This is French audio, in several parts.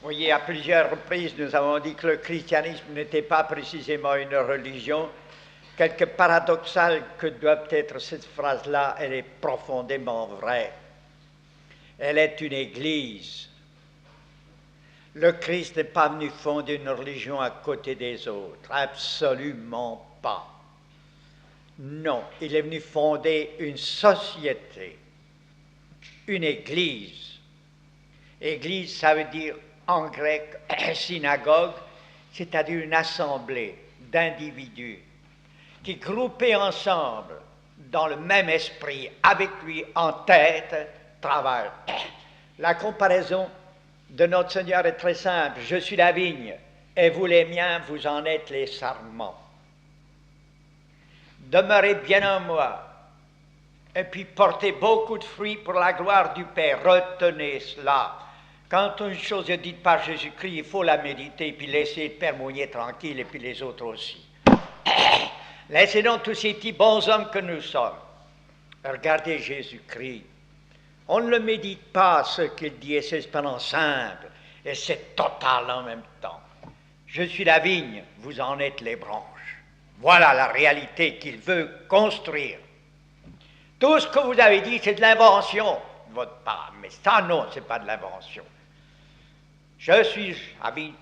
voyez, à plusieurs reprises, nous avons dit que le christianisme n'était pas précisément une religion. Quelque paradoxal que doit être cette phrase-là, elle est profondément vraie. Elle est une église. Le Christ n'est pas venu fonder une religion à côté des autres, absolument pas. Non, il est venu fonder une société, une église. Église, ça veut dire en grec synagogue, c'est-à-dire une assemblée d'individus qui, groupés ensemble dans le même esprit, avec lui en tête, travaillent. La comparaison de notre Seigneur est très simple. Je suis la vigne, et vous les miens, vous en êtes les sarments. Demeurez bien en moi, et puis portez beaucoup de fruits pour la gloire du Père. Retenez cela. Quand une chose est dite par Jésus-Christ, il faut la méditer, puis laisser le Père mouiller tranquille, et puis les autres aussi. Laissez donc tous ces petits bons hommes que nous sommes. Regardez Jésus-Christ. On ne le médite pas, ce qu'il dit, et c'est cependant simple, et c'est total en même temps. Je suis la vigne, vous en êtes les branches. Voilà la réalité qu'il veut construire. Tout ce que vous avez dit, c'est de l'invention de votre part, mais ça, non, ce n'est pas de l'invention. Je suis,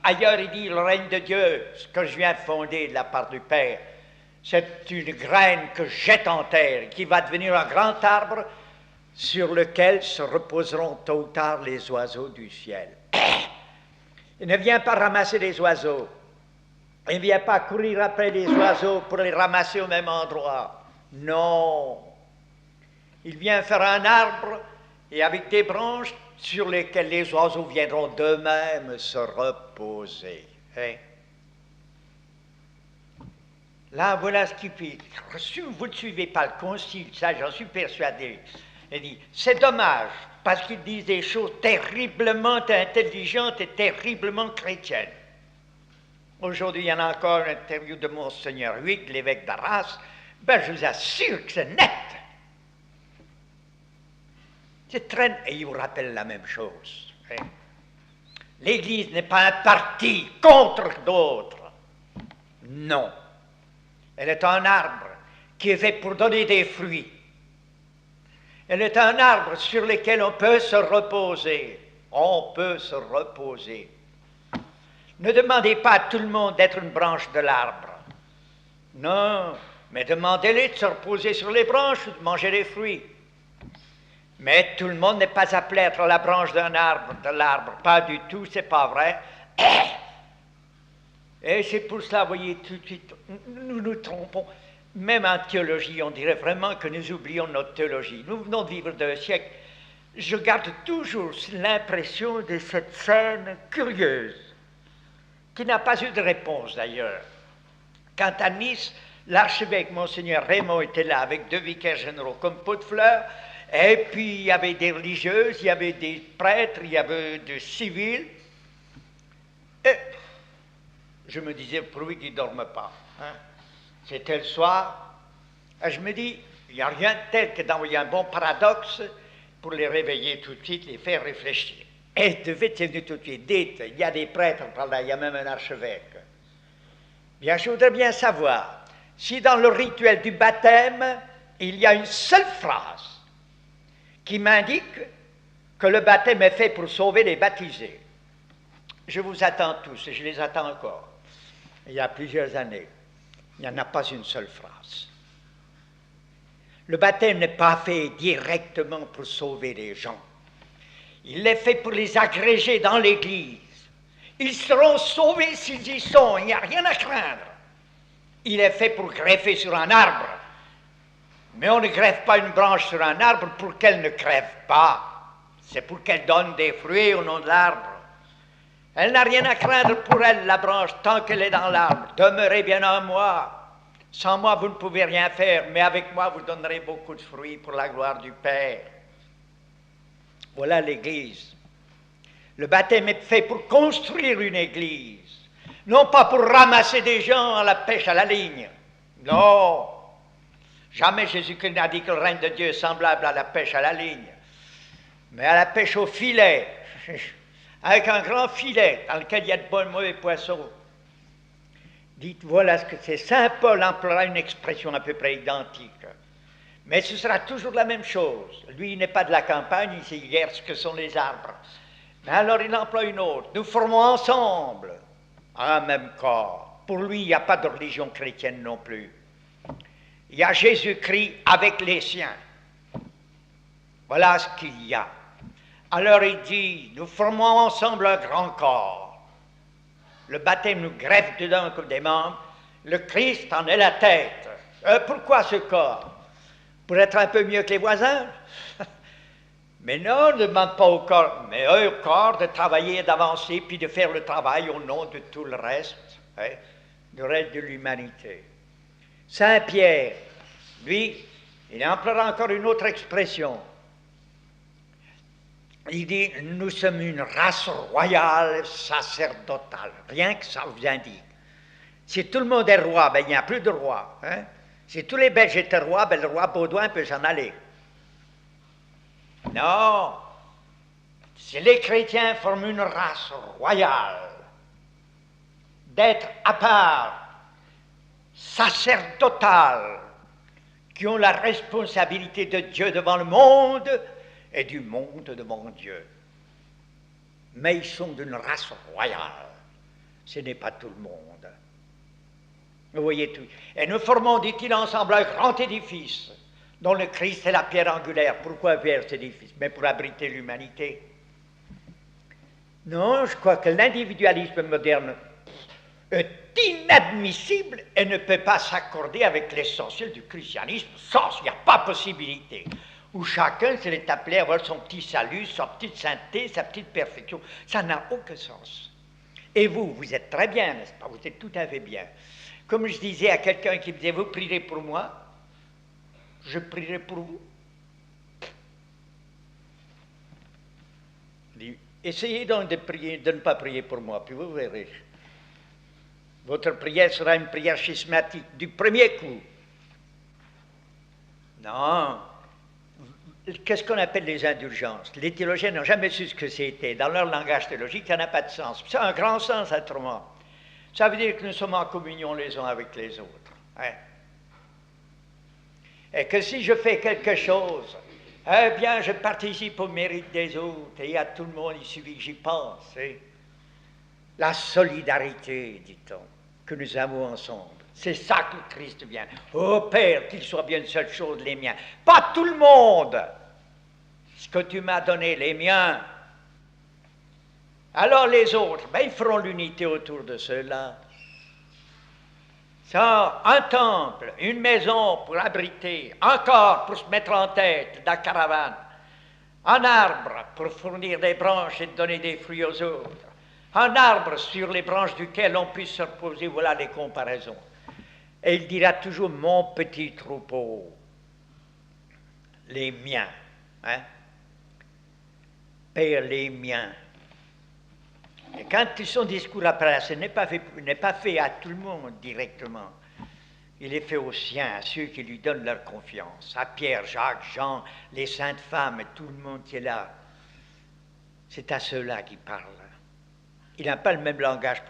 ailleurs il dit, le règne de Dieu, ce que je viens de fonder de la part du Père, c'est une graine que je jette en terre, qui va devenir un grand arbre sur lequel se reposeront tôt ou tard les oiseaux du ciel. Il ne vient pas ramasser les oiseaux. Il ne vient pas courir après les oiseaux pour les ramasser au même endroit. Non. Il vient faire un arbre et avec des branches sur lesquelles les oiseaux viendront d'eux-mêmes se reposer. Hein? Là, voilà ce qui fait. Si vous ne suivez pas le concile, ça j'en suis persuadé. Il dit, c'est dommage, parce qu'ils disent des choses terriblement intelligentes et terriblement chrétiennes. Aujourd'hui, il y en a encore une interview de Monseigneur Huyghe, l'évêque d'Arras. Ben, je vous assure que c'est net. C'est très... Et il vous rappelle la même chose. Hein? L'Église n'est pas un parti contre d'autres. Non. Elle est un arbre qui est fait pour donner des fruits. Elle est un arbre sur lequel on peut se reposer. On peut se reposer. Ne demandez pas à tout le monde d'être une branche de l'arbre. Non, mais demandez-les de se reposer sur les branches ou de manger les fruits. Mais tout le monde n'est pas appelé à être la branche d'un arbre, de l'arbre. Pas du tout, c'est pas vrai. Et c'est pour cela, vous voyez, tout de suite, nous nous trompons. Même en théologie, on dirait vraiment que nous oublions notre théologie. Nous venons de vivre 2 siècles. Je garde toujours l'impression de cette scène curieuse, qui n'a pas eu de réponse d'ailleurs. Quant à Nice, l'archevêque Monseigneur Raymond était là avec 2 vicaires généraux comme pot de fleurs, et puis il y avait des religieuses, il y avait des prêtres, il y avait des civils. Et je me disais, pour lui qu'il ne dorme pas. Hein? C'était le soir. Et je me dis, il n'y a rien de tel que d'envoyer un bon paradoxe pour les réveiller tout de suite, les faire réfléchir. Et de vite, c'est venu tout de suite. Dites, il y a des prêtres par là, il y a même un archevêque. Bien, je voudrais bien savoir si dans le rituel du baptême, il y a une seule phrase qui m'indique que le baptême est fait pour sauver les baptisés. Je vous attends tous, et je les attends encore. Il y a plusieurs années, il n'y en a pas une seule phrase. Le baptême n'est pas fait directement pour sauver les gens. Il est fait pour les agréger dans l'Église. Ils seront sauvés s'ils y sont, il n'y a rien à craindre. Il est fait pour greffer sur un arbre. Mais on ne greffe pas une branche sur un arbre pour qu'elle ne crève pas. C'est pour qu'elle donne des fruits au nom de l'arbre. Elle n'a rien à craindre pour elle, la branche, tant qu'elle est dans l'arbre. Demeurez bien en moi. Sans moi, vous ne pouvez rien faire, mais avec moi, vous donnerez beaucoup de fruits pour la gloire du Père. Voilà l'Église. Le baptême est fait pour construire une Église, non pas pour ramasser des gens à la pêche à la ligne. Non. Jamais Jésus-Christ n'a dit que le règne de Dieu est semblable à la pêche à la ligne, mais à la pêche au filet. avec un grand filet dans lequel il y a de bons et mauvais poissons. Dites, voilà ce que c'est. Saint Paul emploiera une expression à peu près identique. Mais ce sera toujours la même chose. Lui, il n'est pas de la campagne, il sait guère ce que sont les arbres. Mais alors il emploie une autre. Nous formons ensemble un même corps. Pour lui, il n'y a pas de religion chrétienne non plus. Il y a Jésus-Christ avec les siens. Voilà ce qu'il y a. Alors il dit, nous formons ensemble un grand corps. Le baptême nous greffe dedans comme des membres. Le Christ en est la tête. Pourquoi ce corps? Pour être un peu mieux que les voisins? Mais non, ne demande pas au corps, mais au corps de travailler, d'avancer, puis de faire le travail au nom de tout le reste, du reste de l'humanité. Saint Pierre, lui, il emploiera encore une autre expression. Il dit, nous sommes une race royale, sacerdotale. Rien que ça vous indique. Si tout le monde est roi, ben, il n'y a plus de roi. Hein? Si tous les Belges étaient rois, ben, le roi Baudouin peut s'en aller. Non. Si les chrétiens forment une race royale, d'être à part, sacerdotale, qui ont la responsabilité de Dieu devant le monde et du monde devant Dieu. Mais ils sont d'une race royale. Ce n'est pas tout le monde. Vous voyez tout. Et nous formons, dit-il, ensemble un grand édifice dont le Christ est la pierre angulaire. Pourquoi faire cet édifice? Mais pour abriter l'humanité. Non, je crois que l'individualisme moderne est inadmissible et ne peut pas s'accorder avec l'essentiel du christianisme. Ça, il n'y a pas possibilité. Où chacun se l'est appelé à avoir son petit salut, sa petite sainteté, sa petite perfection. Ça n'a aucun sens. Et vous, vous êtes très bien, n'est-ce pas? Vous êtes tout à fait bien. Comme je disais à quelqu'un qui me disait, vous prierez pour moi, je prierai pour vous. Essayez donc de prier, de ne pas prier pour moi, puis vous verrez. Votre prière sera une prière schismatique du premier coup. Non. Qu'est-ce qu'on appelle les indulgences? Les théologiens n'ont jamais su ce que c'était. Dans leur langage théologique, ça n'a pas de sens. Ça a un grand sens, autrement. Ça veut dire que nous sommes en communion les uns avec les autres. Hein? Et que si je fais quelque chose, eh bien, je participe au mérite des autres, et à tout le monde, il suffit que j'y pense. Hein? La solidarité, dit-on, que nous avons ensemble. C'est ça que le Christ vient. Ô Père, qu'il soit bien une seule chose, les miens. Pas tout le monde. Ce que tu m'as donné, les miens. Alors les autres, ben, ils feront l'unité autour de ceux-là. Ça, un temple, une maison pour abriter, un corps pour se mettre en tête de la caravane, un arbre pour fournir des branches et donner des fruits aux autres, un arbre sur les branches duquel on puisse se reposer, voilà les comparaisons. Et il dira toujours, mon petit troupeau, les miens, hein? Père, les miens. Et quand son discours apparaît, ce n'est pas fait à tout le monde directement. Il est fait aux siens, à ceux qui lui donnent leur confiance, à Pierre, Jacques, Jean, les saintes femmes, et tout le monde qui est là. C'est à ceux-là qu'il parle. Il n'a pas le même langage.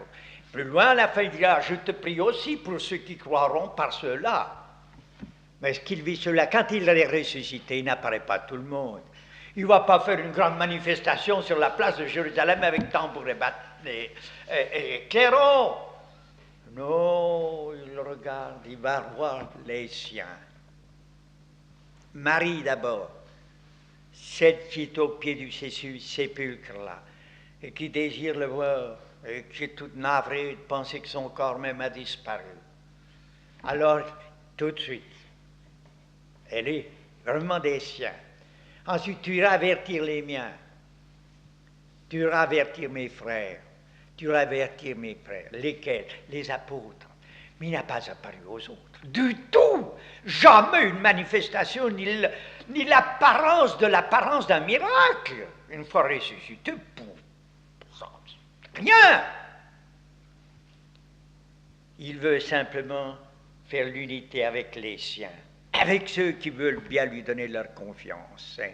Plus loin, à la fin, il dira, je te prie aussi pour ceux qui croiront par ceux-là. Mais ce qu'il vit ceux-là, quand il est ressuscité, il n'apparaît pas à tout le monde. Il ne va pas faire une grande manifestation sur la place de Jérusalem avec tambour et clairon. Non, il regarde, il va voir les siens. Marie d'abord, celle qui est au pied du sépulcre-là, et qui désire le voir, et qui est toute navrée de penser que son corps même a disparu. Alors, tout de suite, elle est vraiment des siens. Ensuite, tu iras avertir les miens. Tu iras avertir mes frères. Tu iras avertir mes frères. Lesquels? Les apôtres. Mais il n'a pas apparu aux autres. Du tout! Jamais une manifestation, ni l'apparence d'un miracle. Une fois ressuscité, rien! Il veut simplement faire l'unité avec les siens, avec ceux qui veulent bien lui donner leur confiance. Hein.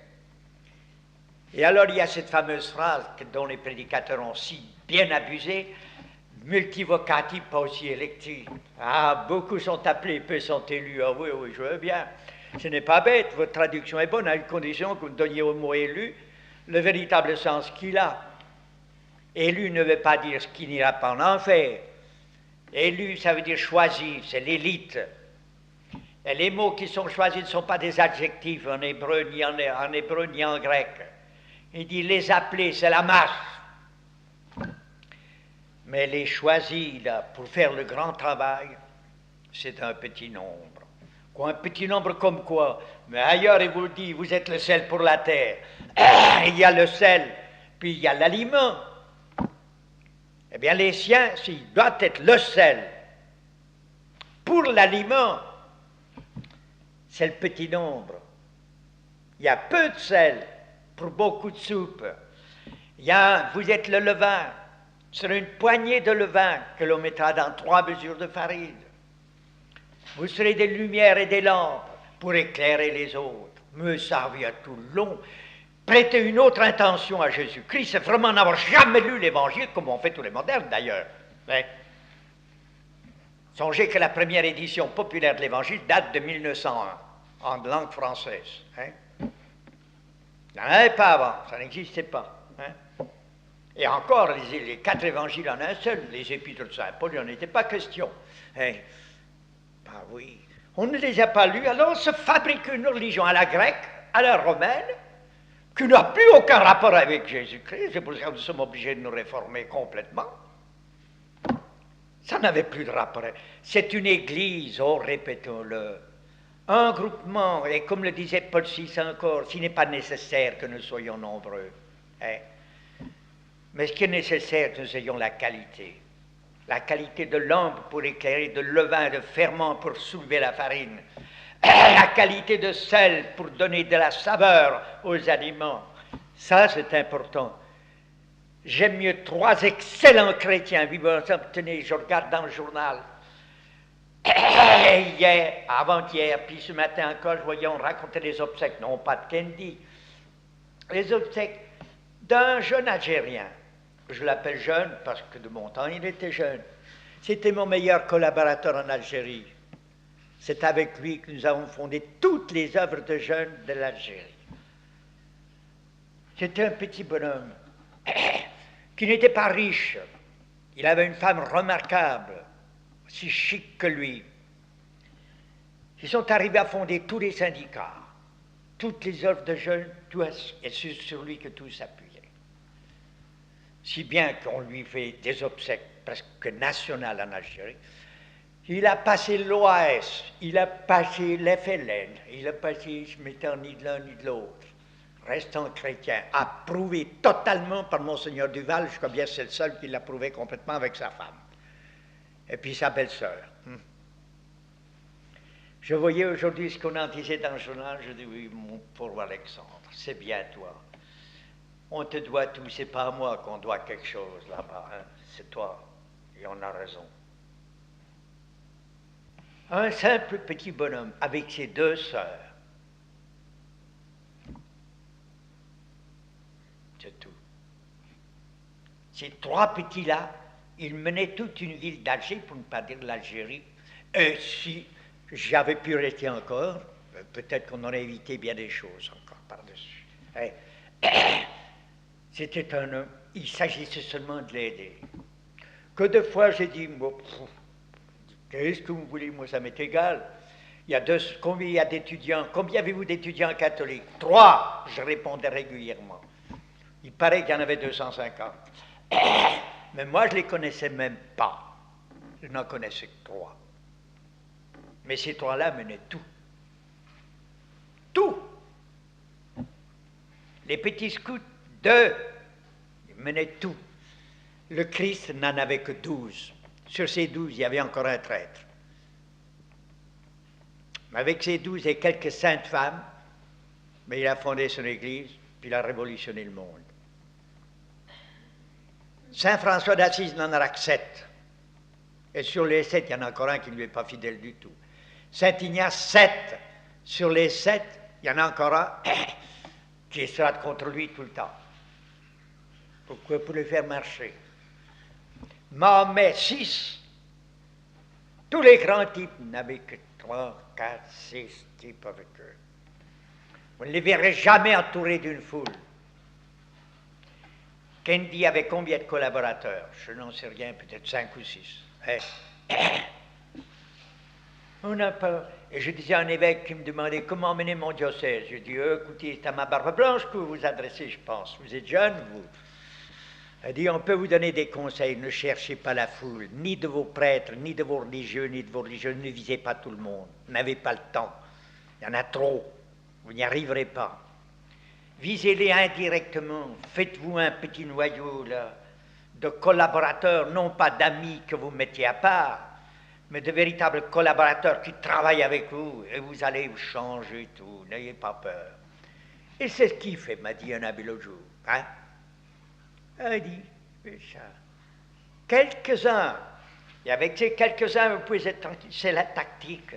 Et alors il y a cette fameuse phrase dont les prédicateurs ont si bien abusé, multivocatif, pas aussi électif. Ah, beaucoup sont appelés, peu sont élus. Ah oui, oui, je veux bien. Ce n'est pas bête, votre traduction est bonne, à une condition que vous donniez au mot élu le véritable sens qu'il a. Élu ne veut pas dire ce qui n'ira pas en enfer. Élu, ça veut dire choisi, c'est l'élite. Et les mots qui sont choisis ne sont pas des adjectifs en hébreu, ni en grec. Il dit les appelés, c'est la masse. Mais les choisis, là, pour faire le grand travail, c'est un petit nombre. Quoi, un petit nombre comme quoi? Mais ailleurs, il vous dit, vous êtes le sel pour la terre. Il y a le sel, puis il y a l'aliment. Eh bien, les siens, s'ils doivent être le sel pour l'aliment, c'est le petit nombre. Il y a peu de sel pour beaucoup de soupe. Vous êtes le levain. Ce sera une poignée de levain que l'on mettra dans 3 mesures de farine. Vous serez des lumières et des lampes pour éclairer les autres. Me servir tout le long. Prêter une autre intention à Jésus-Christ, c'est vraiment n'avoir jamais lu l'Évangile, comme ont fait tous les modernes d'ailleurs. Hein? Songez que la première édition populaire de l'Évangile date de 1901, en langue française. Hein? Il n'y en avait pas avant, ça n'existait pas. Hein? Et encore, les 4 évangiles en un seul, les épîtres de Saint Paul, il n'en était pas question. Hein? Ben oui, on ne les a pas lus, alors on se fabrique une religion à la grecque, à la romaine, qui n'a plus aucun rapport avec Jésus-Christ. C'est pour ça que nous sommes obligés de nous réformer complètement. Ça n'avait plus de rapport. C'est une église, oh, répétons-le, un groupement, et comme le disait Paul VI encore, s'il n'est pas nécessaire que nous soyons nombreux. Hein? Mais ce qui est nécessaire, que nous ayons la qualité de lampe pour éclairer, de levain, de ferment pour soulever la farine, la qualité de sel pour donner de la saveur aux aliments. Ça, c'est important. J'aime mieux 3 excellents chrétiens vivant ensemble. Tenez, je regarde dans le journal. Hier, avant-hier, puis ce matin encore, je voyais, on racontait les obsèques, non pas de Kennedy, les obsèques d'un jeune Algérien. Je l'appelle jeune parce que de mon temps, il était jeune. C'était mon meilleur collaborateur en Algérie. C'est avec lui que nous avons fondé toutes les œuvres de jeunes de l'Algérie. C'était un petit bonhomme qui n'était pas riche. Il avait une femme remarquable, aussi chic que lui. Ils sont arrivés à fonder tous les syndicats, toutes les œuvres de jeunes, et c'est sur lui que tout s'appuyait. Si bien qu'on lui fait des obsèques presque nationales en Algérie. Il a passé l'OAS, il a passé l'FLN, il a passé, je ne m'étends ni de l'un ni de l'autre, restant chrétien, approuvé totalement par Monseigneur Duval, je crois bien que c'est le seul qui l'a approuvé complètement avec sa femme. Et puis sa belle-sœur. Je voyais aujourd'hui ce qu'on en disait dans le journal, je dis oui, mon pauvre Alexandre, c'est bien toi. On te doit tout, c'est pas à moi qu'on doit quelque chose là-bas, hein? C'est toi, et on a raison. Un simple petit bonhomme avec ses 2 sœurs. C'est tout. Ces 3 petits-là, ils menaient toute une ville d'Alger, pour ne pas dire l'Algérie. Et si j'avais pu rester encore, peut-être qu'on aurait évité bien des choses encore par-dessus. C'était un homme, il s'agissait seulement de l'aider. Que de fois j'ai dit, moi, qu'est-ce que vous voulez, moi ça m'est égal. Combien il y a d'étudiants, combien avez-vous d'étudiants catholiques? 3, je répondais régulièrement. Il paraît qu'il y en avait 250. Mais moi je ne les connaissais même pas. Je n'en connaissais que 3. Mais ces 3-là menaient tout. Tout. Les petits scouts, 2, ils menaient tout. Le Christ n'en avait que 12. Sur ces 12, il y avait encore un traître. Mais avec ces 12 et quelques saintes femmes, mais il a fondé son Église, puis il a révolutionné le monde. Saint François d'Assise n'en aura que 7. Et sur les 7, il y en a encore un qui ne lui est pas fidèle du tout. Saint Ignace, 7. Sur les 7, il y en a encore un qui sera contre lui tout le temps. Pourquoi? Pour le faire marcher. Mahomet 6, tous les grands types n'avaient que 3, 4, 6 types avec eux. Vous ne les verrez jamais entourés d'une foule. Kendi avait combien de collaborateurs? Je n'en sais rien, peut-être 5 ou 6. On n'a pas. Et je disais à un évêque qui me demandait comment mener mon diocèse. Je dis, écoutez, c'est à ma barbe blanche que vous vous adressez, je pense. Vous êtes jeune, vous. Elle dit, on peut vous donner des conseils. Ne cherchez pas la foule, ni de vos prêtres, ni de vos religieux, ni de vos religieux. Ne visez pas tout le monde. Vous n'avez pas le temps. Il y en a trop. Vous n'y arriverez pas. Visez-les indirectement. Faites-vous un petit noyau là, de collaborateurs, non pas d'amis que vous mettiez à part, mais de véritables collaborateurs qui travaillent avec vous, et vous allez vous changer tout, n'ayez pas peur. Et c'est ce qu'il fait, m'a dit un abbé l'autre jour. Hein? Il dit, ça. Quelques-uns, et avec ces quelques-uns, vous pouvez être tranquille, c'est la tactique.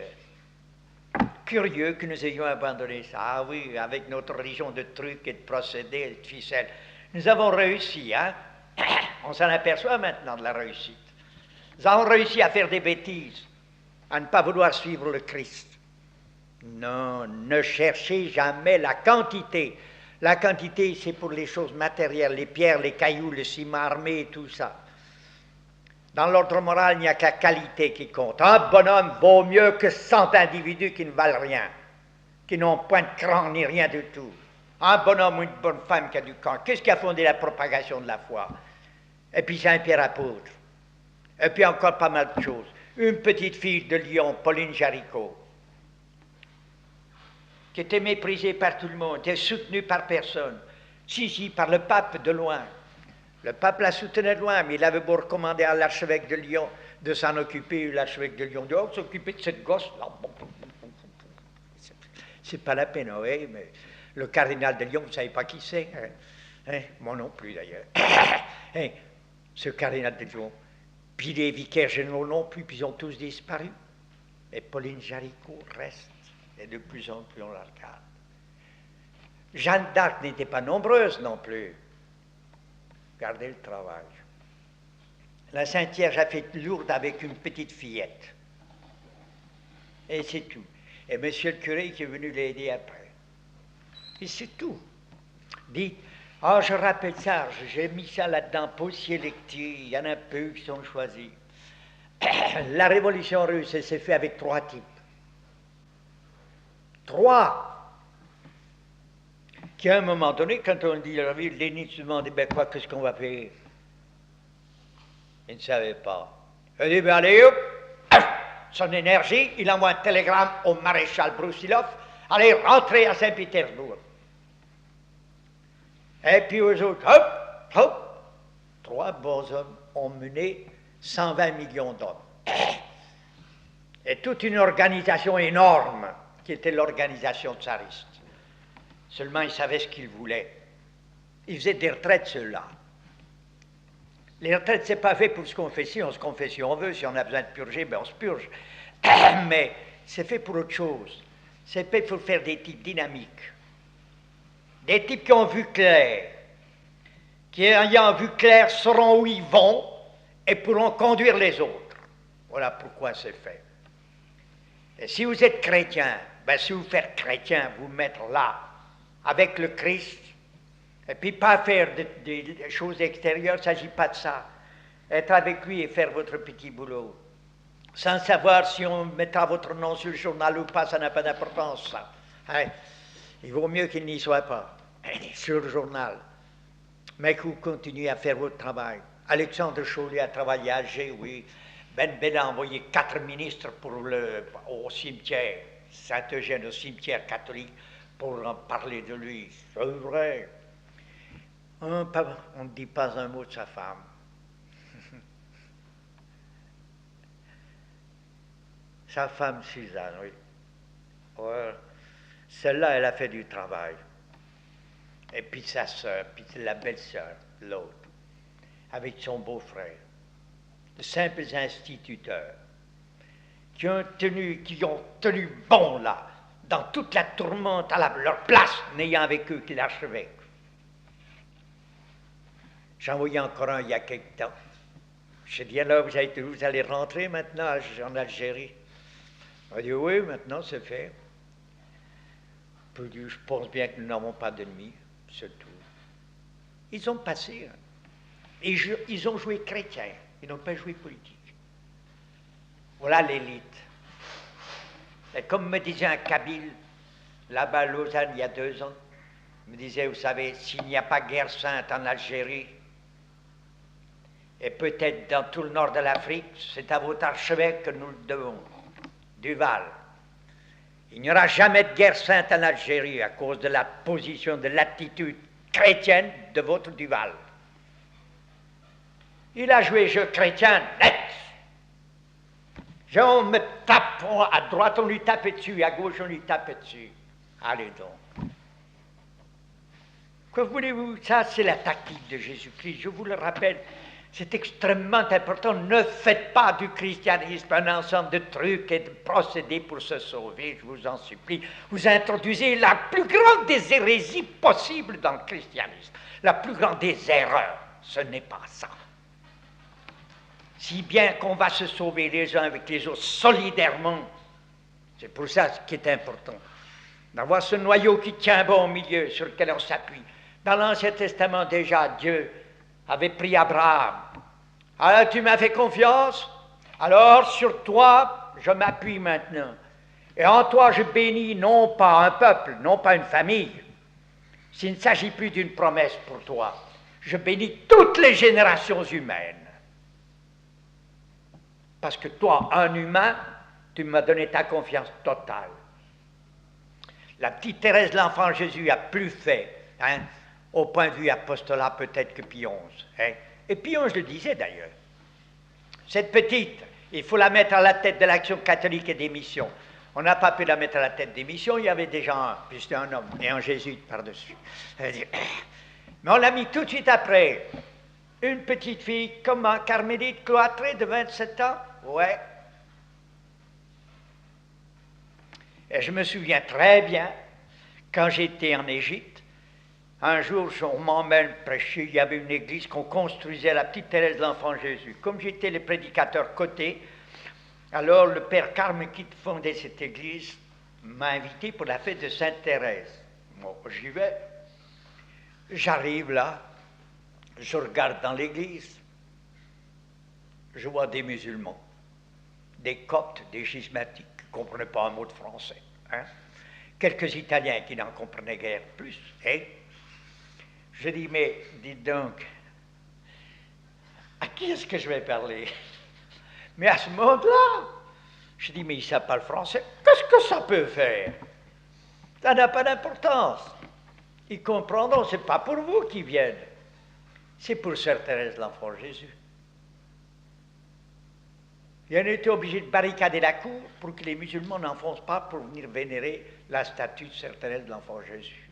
Curieux que nous ayons abandonné ça. Ah oui, avec notre religion de trucs et de procédés et de ficelles. Nous avons réussi, hein? On s'en aperçoit maintenant de la réussite. Nous avons réussi à faire des bêtises, à ne pas vouloir suivre le Christ. Non, ne cherchez jamais la quantité. La quantité, c'est pour les choses matérielles, les pierres, les cailloux, le ciment armé et tout ça. Dans l'ordre moral, il n'y a que la qualité qui compte. Un bonhomme vaut mieux que 100 individus qui ne valent rien, qui n'ont point de cran ni rien du tout. Un bonhomme ou une bonne femme qui a du camp. Qu'est-ce qui a fondé la propagation de la foi? Et puis Saint-Pierre apôtre. Et puis encore pas mal de choses. Une petite fille de Lyon, Pauline Jaricot, qui était méprisée par tout le monde, qui était soutenue par personne. Si, par le pape de loin. Le pape la soutenait de loin, mais il avait beau recommander à l'archevêque de Lyon de s'en occuper. L'archevêque de Lyon dit, oh, s'occuper de cette gosse-là. C'est pas la peine, oui, mais le cardinal de Lyon, vous ne savez pas qui c'est, hein? Moi non plus d'ailleurs. Hein? Ce cardinal de Lyon. Puis les vicaires généraux non plus, puis ils ont tous disparu. Et Pauline Jaricot reste, et de plus en plus on la regarde. Jeanne d'Arc n'était pas nombreuse non plus. Regardez le travail. La Sainte-Vierge a fait Lourdes avec une petite fillette. Et c'est tout. Et monsieur le curé qui est venu l'aider après. Et c'est tout. Dites, je rappelle ça, j'ai mis ça là-dedans, Possier Lectier, il y en a peu qui sont choisis. La révolution russe, elle s'est faite avec 3 types. 3 qui à un moment donné, quand on dit la vie, Lénine se demandait, quoi, qu'est-ce qu'on va faire? Il ne savait pas. Il dit, allez, hop, son énergie, il envoie un télégramme au maréchal Broussilov, allez, rentrez à Saint-Pétersbourg. Et puis aux autres, hop, 3 bons hommes ont mené 120 millions d'hommes. Et toute une organisation énorme, qui était l'organisation tsariste. Seulement, ils savaient ce qu'ils voulaient. Ils faisaient des retraites, ceux-là. Les retraites, ce n'est pas fait pour se confesser. On se confesse si on veut. Si on a besoin de purger, on se purge. Mais c'est fait pour autre chose. C'est fait pour faire des types dynamiques. Des types qui ont vu clair. Qui, ayant vu clair, sauront où ils vont et pourront conduire les autres. Voilà pourquoi c'est fait. Et si vous êtes chrétien, si vous faites chrétien, vous mettre là, avec le Christ, et puis pas faire des choses extérieures, il ne s'agit pas de ça. Être avec lui et faire votre petit boulot. Sans savoir si on mettra votre nom sur le journal ou pas, ça n'a pas d'importance, ça. Hein? Il vaut mieux qu'il n'y soit pas, sur le journal. Mais que vous continuez à faire votre travail. Alexandre Chollet a travaillé à Alger, oui. Ben Bella a envoyé 4 ministres au cimetière, Saint-Eugène, au cimetière catholique, pour en parler de lui. C'est vrai. On ne dit pas un mot de sa femme. Sa femme, Suzanne, oui. Ouais. Celle-là, elle a fait du travail. Et puis sa sœur, puis la belle-sœur, l'autre, avec son beau-frère. De simples instituteurs qui ont tenu bon là, dans toute la tourmente à leur place, n'ayant avec eux que l'archevêque. J'en voyais encore un il y a quelque temps. Je dis alors, vous allez rentrer maintenant en Algérie? On a dit oui, maintenant c'est fait. Puis je pense bien que nous n'avons pas d'ennemis, c'est tout. Ils ont passé. Hein. Et ils ont joué chrétien, ils n'ont pas joué politique. Voilà l'élite. Et comme me disait un Kabyle, là-bas à Lausanne, il y a 2 ans, il me disait, vous savez, s'il n'y a pas guerre sainte en Algérie, et peut-être dans tout le nord de l'Afrique, c'est à votre archevêque que nous le devons, Duval. Il n'y aura jamais de guerre sainte en Algérie à cause de la position, de l'attitude chrétienne de votre Duval. Il a joué jeu chrétien net. On me tape, à droite on lui tape dessus, à gauche on lui tape dessus. Allez donc. Que voulez-vous? Ça, c'est la tactique de Jésus-Christ. Je vous le rappelle, c'est extrêmement important. Ne faites pas du christianisme un ensemble de trucs et de procédés pour se sauver, je vous en supplie. Vous introduisez la plus grande des hérésies possibles dans le christianisme. La plus grande des erreurs. Ce n'est pas ça. Si bien qu'on va se sauver les uns avec les autres solidairement. C'est pour ça ce qui est important. D'avoir ce noyau qui tient bon au milieu, sur lequel on s'appuie. Dans l'Ancien Testament, déjà, Dieu avait pris Abraham. Alors tu m'as fait confiance, alors sur toi, je m'appuie maintenant. Et en toi, je bénis non pas un peuple, non pas une famille. S'il ne s'agit plus d'une promesse pour toi, je bénis toutes les générations humaines. Parce que toi, un humain, tu m'as donné ta confiance totale. La petite Thérèse de l'Enfant Jésus a plus fait, hein, au point de vue apostolat peut-être que Pie XI. Hein. Et Pie XI le disait d'ailleurs. Cette petite, il faut la mettre à la tête de l'Action catholique et des missions. On n'a pas pu la mettre à la tête des missions, il y avait déjà un, puis c'était un homme, et un jésuite par-dessus. Mais on l'a mis tout de suite après. Une petite fille, comme un carmélite cloîtrée de 27 ans. Ouais. Et je me souviens très bien, quand j'étais en Égypte, un jour, on m'emmène prêcher, il y avait une église qu'on construisait à la petite Thérèse de l'Enfant Jésus. Comme j'étais le prédicateur côté, alors le père Carme qui fondait cette église m'a invité pour la fête de Sainte Thérèse. Bon, j'y vais. J'arrive là, je regarde dans l'église, je vois des musulmans, des coptes, des schismatiques qui ne comprenaient pas un mot de français. Hein? Quelques Italiens qui n'en comprenaient guère plus. Hein? Je dis, mais dites donc, à qui est-ce que je vais parler? Mais à ce monde-là, je dis, mais ils ne savent pas le français. Qu'est-ce que ça peut faire? Ça n'a pas d'importance. Ils comprendront, ce n'est pas pour vous qu'ils viennent. C'est pour Sœur Thérèse de l'Enfant Jésus. Et on était obligé de barricader la cour pour que les musulmans n'enfoncent pas pour venir vénérer la statue de Sœur Thérèse de l'Enfant Jésus.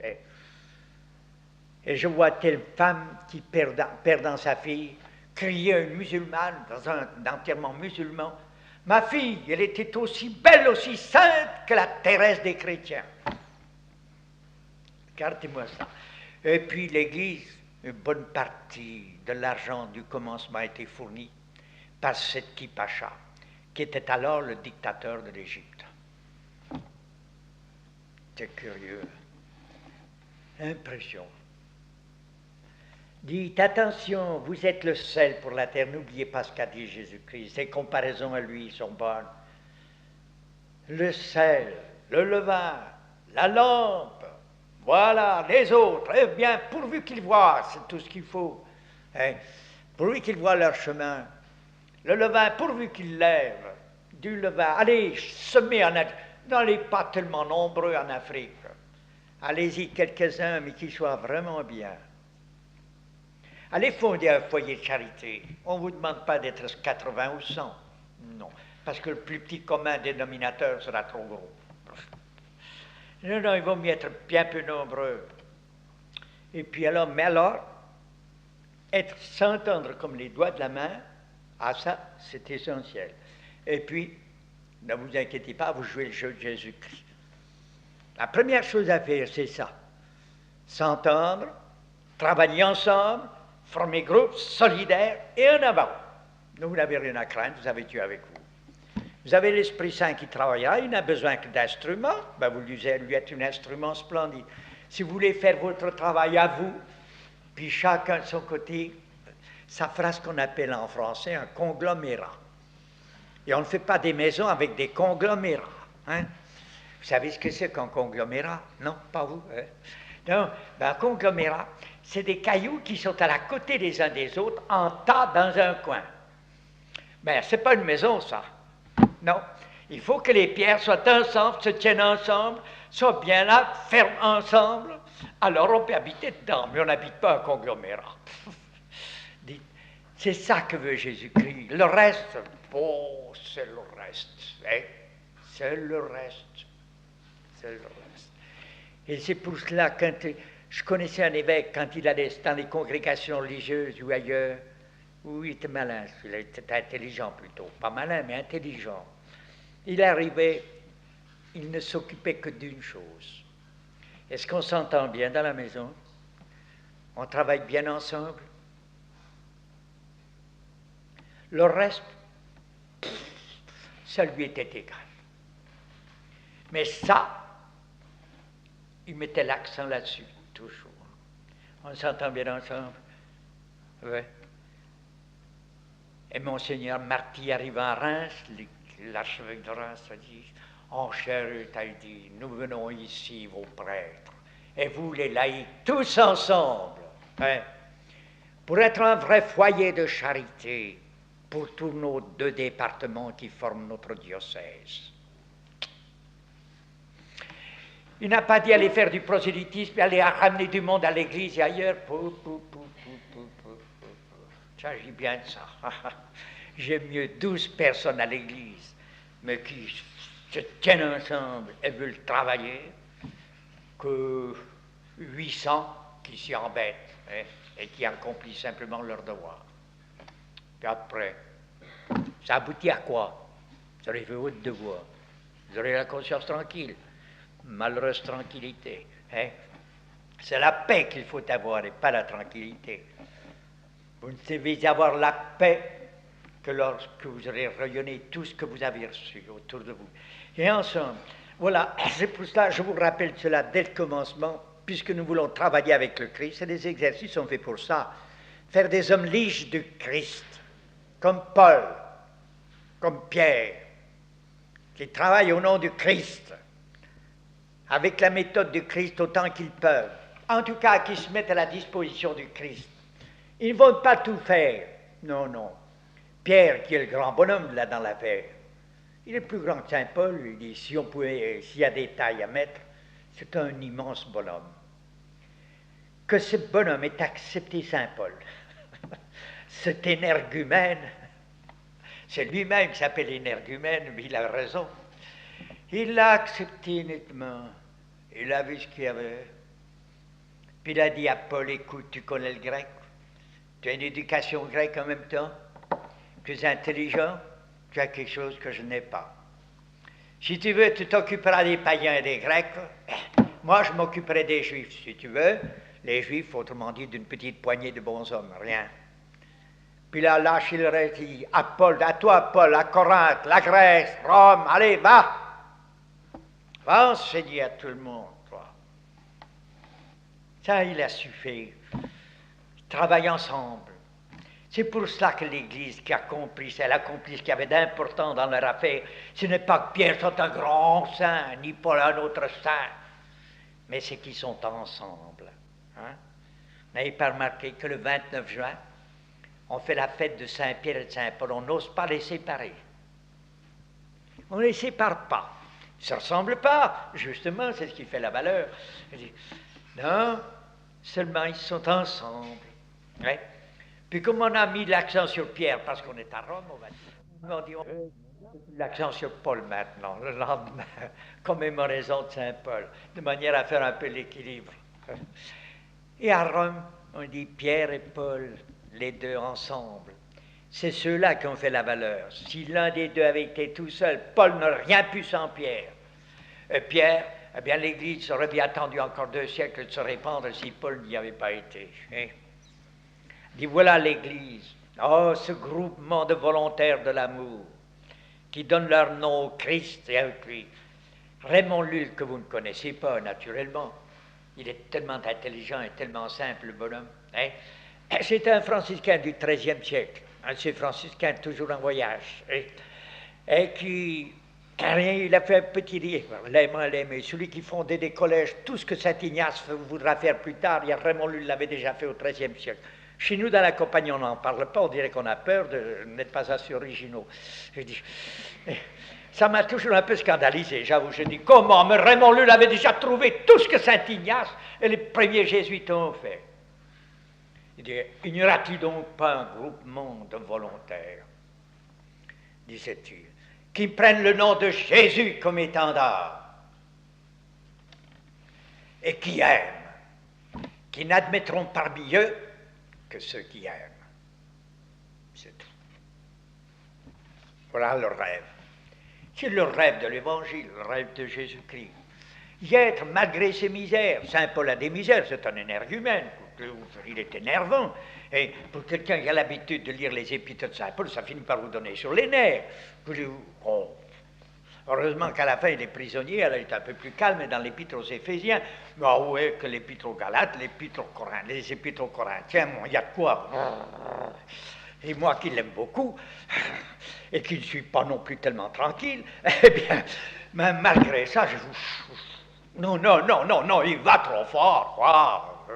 Et je vois telle femme qui perdant sa fille, crier à une musulmane dans un enterrement musulman. Ma fille, elle était aussi belle, aussi sainte que la Thérèse des chrétiens. Regardez-moi ça. Et puis l'Église, une bonne partie de l'argent du commencement a été fourni par Sedki Pacha, qui était alors le dictateur de l'Égypte. C'est curieux. Impression. Dites, attention, vous êtes le sel pour la terre, n'oubliez pas ce qu'a dit Jésus-Christ, ces comparaisons à lui sont bonnes. Le sel, le levain, la lampe, voilà, les autres, eh bien, pourvu qu'ils voient, c'est tout ce qu'il faut, hein, pourvu qu'ils voient leur chemin. Le levain, pourvu qu'ils lèvent, du levain, allez, semez n'allez pas tellement nombreux en Afrique, allez-y quelques-uns, mais qu'ils soient vraiment bien. Allez fonder un foyer de charité. On ne vous demande pas d'être 80 ou 100. Non, parce que le plus petit commun dénominateur sera trop gros. Non, non, il vaut mieux être bien peu nombreux. Et puis alors, mais alors, s'entendre comme les doigts de la main, ah ça, c'est essentiel. Et puis, ne vous inquiétez pas, vous jouez le jeu de Jésus-Christ. La première chose à faire, c'est ça. S'entendre, travailler ensemble, former groupe solidaire et en avant. Donc vous n'avez rien à craindre, vous avez Dieu avec vous. Vous avez l'Esprit Saint qui travaillera, il n'a besoin que d'instruments, ben vous lui êtes un instrument splendide. Si vous voulez faire votre travail à vous, puis chacun de son côté, ça fera ce qu'on appelle en français un conglomérat. Et on ne fait pas des maisons avec des conglomérats. Hein? Vous savez ce que c'est qu'un conglomérat? Non, pas vous. Hein? Non, ben, un conglomérat, c'est des cailloux qui sont à la côté les uns des autres, en tas dans un coin. Mais ce n'est pas une maison, ça. Non. Il faut que les pierres soient ensemble, se tiennent ensemble, soient bien là, ferment ensemble. Alors on peut habiter dedans, mais on n'habite pas un conglomérat. C'est ça que veut Jésus-Christ. Le reste, oh, c'est le reste. Hein? C'est le reste. C'est le reste. Et c'est pour cela, quand je connaissais un évêque, quand il allait dans les congrégations religieuses ou ailleurs, où il était malin, il était intelligent plutôt. Pas malin, mais intelligent. Il arrivait, il ne s'occupait que d'une chose. Est-ce qu'on s'entend bien dans la maison? On travaille bien ensemble? Le reste, ça lui était égal. Mais ça, il mettait l'accent là-dessus, toujours. On s'entend bien ensemble? Oui. Et Monseigneur Marty arriva à Reims, l'archevêque de Reims a dit, « En charité, il dit, nous venons ici, vos prêtres, et vous les laïcs, tous ensemble, hein, pour être un vrai foyer de charité, pour tous nos 2 départements qui forment notre diocèse. » Il n'a pas dit aller faire du prosélytisme, aller ramener du monde à l'église et ailleurs. Il s'agit bien de ça. J'aime mieux 12 personnes à l'église, mais qui se tiennent ensemble et veulent travailler, que 800 qui s'y embêtent, hein, et qui accomplissent simplement leur devoir. Puis après, ça aboutit à quoi? Vous aurez fait votre devoir. Vous aurez la conscience tranquille. Malheureuse tranquillité. Hein? C'est la paix qu'il faut avoir et pas la tranquillité. Vous ne devez avoir la paix que lorsque vous aurez rayonné tout ce que vous avez reçu autour de vous. Et ensemble, voilà, c'est pour cela, je vous rappelle cela dès le commencement, puisque nous voulons travailler avec le Christ, et les exercices sont faits pour ça. Faire des hommes liges du Christ, comme Paul, comme Pierre, qui travaillent au nom du Christ, avec la méthode du Christ autant qu'ils peuvent. En tout cas, qui se mettent à la disposition du Christ. Ils ne vont pas tout faire. Non, non. Pierre, qui est le grand bonhomme là dans l'affaire, il est plus grand que Saint Paul. Il dit, si on pouvait, s'il y a des tailles à mettre, c'est un immense bonhomme. Que ce bonhomme ait accepté Saint Paul, cet énergumène, c'est lui-même qui s'appelle énergumène, mais il a raison. Il l'a accepté nettement. Il a vu ce qu'il y avait. Puis il a dit à Paul, écoute, tu connais le grec, tu as une éducation grecque en même temps, tu es intelligent, tu as quelque chose que je n'ai pas. Si tu veux, tu t'occuperas des païens et des grecs. Moi, je m'occuperai des juifs, si tu veux. Les juifs, autrement dit, d'une petite poignée de bons hommes, rien. Puis là, lâche il reste, dit, à Paul, à toi, Paul, à Corinthe, la Grèce, Rome, allez, va! Va enseigner à tout le monde, toi. Ça, il a su faire. Ils travaillent ensemble. C'est pour cela que l'Église qui accomplit, elle accomplit ce qu'il y avait d'important dans leur affaire. Ce n'est pas que Pierre soit un grand saint, ni Paul un autre saint, mais c'est qu'ils sont ensemble. Hein? Vous n'avez pas remarqué que le 29 juin, on fait la fête de Saint-Pierre et de Saint-Paul. On n'ose pas les séparer. On ne les sépare pas. Ils ne se ressemblent pas, justement, c'est ce qui fait la valeur. Non, seulement ils sont ensemble. Ouais. Puis comme on a mis l'accent sur Pierre, parce qu'on est à Rome, on va dire, l'accent sur Paul maintenant, le lendemain, commémoraison de Saint-Paul, de manière à faire un peu l'équilibre. Et à Rome, on dit Pierre et Paul, les deux ensemble. C'est ceux-là qui ont fait la valeur. Si l'un des deux avait été tout seul, Paul n'aurait rien pu sans Pierre. Pierre Eh bien, l'Église aurait bien attendu encore 2 siècles de se répandre si Paul n'y avait pas été. Hein? Dit voilà l'Église, oh, ce groupement de volontaires de l'amour qui donnent leur nom au Christ et avec lui. Raymond Lull, que vous ne connaissez pas naturellement, il est tellement intelligent et tellement simple, le bonhomme. Hein? C'est un franciscain du XIIIe siècle, un de ces franciscains toujours en voyage, hein? Et qui, il a fait un petit livre, L'aimant, l'aimer, celui qui fondait des collèges, tout ce que Saint-Ignace voudra faire plus tard, Raymond Lull l'avait déjà fait au XIIIe siècle. Chez nous, dans la compagnie, on n'en parle pas, on dirait qu'on a peur de n'être pas assez originaux. Je dis, ça m'a toujours un peu scandalisé, j'avoue. Je dis, comment? Mais Raymond Lull avait déjà trouvé tout ce que Saint-Ignace et les premiers jésuites ont fait. Il dit, il n'y aura-t-il donc pas un groupement de volontaires, disait-il, qui prennent le nom de Jésus comme étendard et qui aiment, qui n'admettront parmi eux que ceux qui aiment. C'est tout. Voilà le rêve. C'est le rêve de l'Évangile, le rêve de Jésus-Christ. Y être malgré ses misères. Saint Paul a des misères, c'est un énergumène. Il est énervant. Et pour quelqu'un qui a l'habitude de lire les épîtres de Saint Paul, ça finit par vous donner sur les nerfs. Oh. Heureusement qu'à la fin, il est prisonnier, elle est un peu plus calme dans l'épître aux Éphésiens. Mais où est que l'épître aux Galates, l'épître aux Corinthiens, les épîtres aux Corinthiens, bon, il y a de quoi. Et moi qui l'aime beaucoup, et qui ne suis pas non plus tellement tranquille, eh bien, malgré ça, non, il va trop fort, quoi.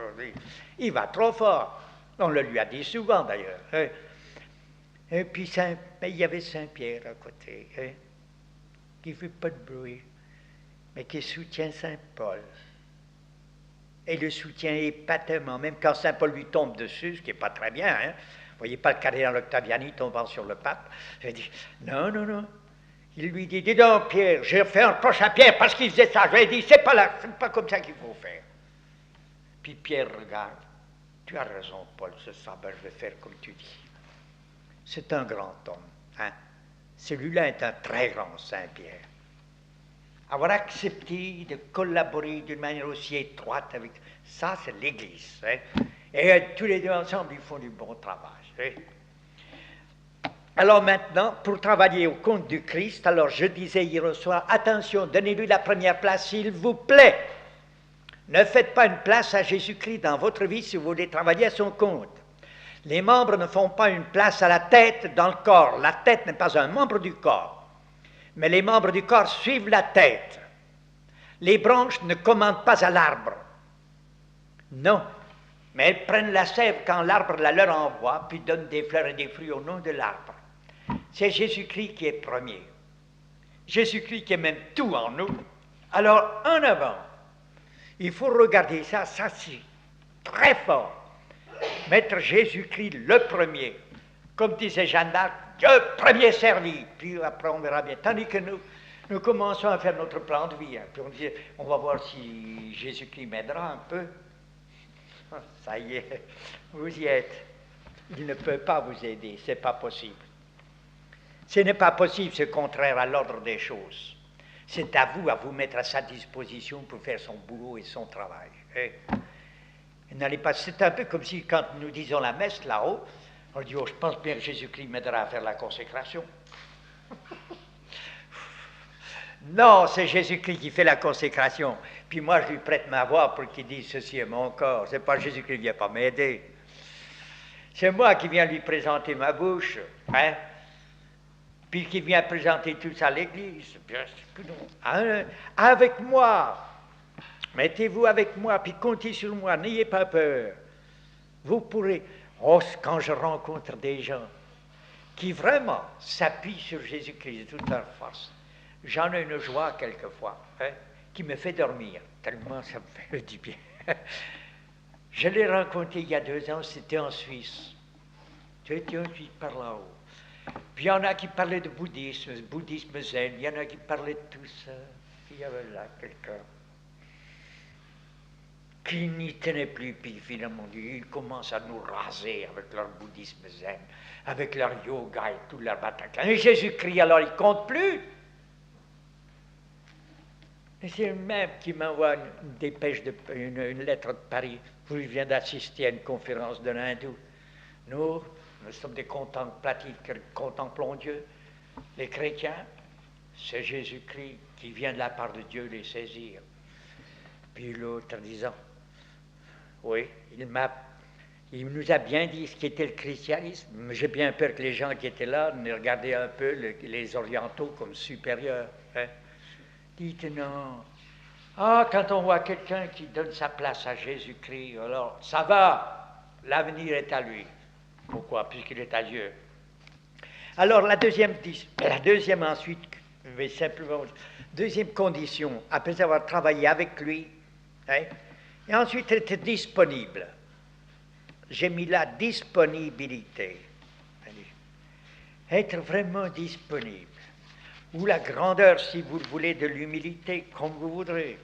Il va trop fort. On le lui a dit souvent, d'ailleurs. Hein. Et puis, il y avait Saint-Pierre à côté, hein, qui ne fait pas de bruit, mais qui soutient Saint-Paul. Et le soutient épatamment, même quand Saint-Paul lui tombe dessus, ce qui n'est pas très bien, hein. Vous ne voyez pas le cardinal Octaviani tombant sur le pape. J'ai dit, non. Il lui dit, dis donc Pierre, j'ai fait un reproche à Pierre parce qu'il faisait ça. Je lui ai dit, c'est pas comme ça qu'il faut faire. Puis Pierre regarde, tu as raison Paul, c'est ça, ben, je vais faire comme tu dis. C'est un grand homme, hein. Celui-là est un très grand Saint-Pierre. Avoir accepté de collaborer d'une manière aussi étroite avec... Ça, c'est l'Église. Hein? Et tous les deux ensemble, ils font du bon travail. Hein? Alors maintenant, pour travailler au compte du Christ, alors je disais hier soir, attention, donnez-lui la première place, s'il vous plaît. Ne faites pas une place à Jésus-Christ dans votre vie si vous voulez travailler à son compte. Les membres ne font pas une place à la tête dans le corps. La tête n'est pas un membre du corps. Mais les membres du corps suivent la tête. Les branches ne commandent pas à l'arbre. Non. Mais elles prennent la sève quand l'arbre la leur envoie, puis donnent des fleurs et des fruits au nom de l'arbre. C'est Jésus-Christ qui est premier. Jésus-Christ qui est même tout en nous. Alors, en avant, il faut regarder ça c'est très fort. Mettre Jésus-Christ le premier. Comme disait Jeanne d'Arc, le premier servi. Puis après, on verra bien. Tandis que nous commençons à faire notre plan de vie. Hein. Puis on dit, on va voir si Jésus-Christ m'aidera un peu. Ça y est, vous y êtes. Il ne peut pas vous aider, c'est pas possible. Ce n'est pas possible, c'est contraire à l'ordre des choses. C'est à vous mettre à sa disposition pour faire son boulot et son travail. N'allez pas, c'est un peu comme si quand nous disons la messe là-haut, on dit, oh, je pense bien que Jésus-Christ m'aidera à faire la consécration. Non, c'est Jésus-Christ qui fait la consécration. Puis moi, je lui prête ma voix pour qu'il dise, ceci est mon corps. C'est pas Jésus qui ne vient pas m'aider. C'est moi qui viens lui présenter ma bouche. Hein? Puis qui vient présenter tout ça à l'Église. Avec moi. Mettez-vous avec moi, puis comptez sur moi. N'ayez pas peur. Vous pourrez... Oh, quand je rencontre des gens qui vraiment s'appuient sur Jésus-Christ de toute leur force, j'en ai une joie quelquefois, hein, qui me fait dormir, tellement ça me fait du bien. Je l'ai rencontré il y a 2 ans, c'était en Suisse. C'était en Suisse par là-haut. Puis il y en a qui parlaient de bouddhisme zen, il y en a qui parlaient de tout ça. Puis il y avait là quelqu'un qui n'y tenait plus, puis finalement, ils commencent à nous raser avec leur bouddhisme zen, avec leur yoga et tout leur bataclan. Et Jésus-Christ, alors, il compte plus. Et c'est lui-même qui m'envoie une dépêche, une lettre de Paris, où il vient d'assister à une conférence de l'hindou. Nous sommes des contemplatifs qui contemplons Dieu. Les chrétiens, c'est Jésus-Christ qui vient de la part de Dieu les saisir. Puis l'autre disant, oui, il nous a bien dit ce qu'était le christianisme. J'ai bien peur que les gens qui étaient là nous regardaient un peu les orientaux comme supérieurs. Hein. Dites non. Ah, quand on voit quelqu'un qui donne sa place à Jésus-Christ, alors ça va, l'avenir est à lui. Pourquoi? Puisqu'il est à Dieu. Alors la deuxième ensuite, je vais simplement, deuxième condition, après avoir travaillé avec lui, hein, et ensuite être disponible. J'ai mis la disponibilité. Être vraiment disponible. Ou la grandeur, si vous le voulez, de l'humilité, comme vous voudrez.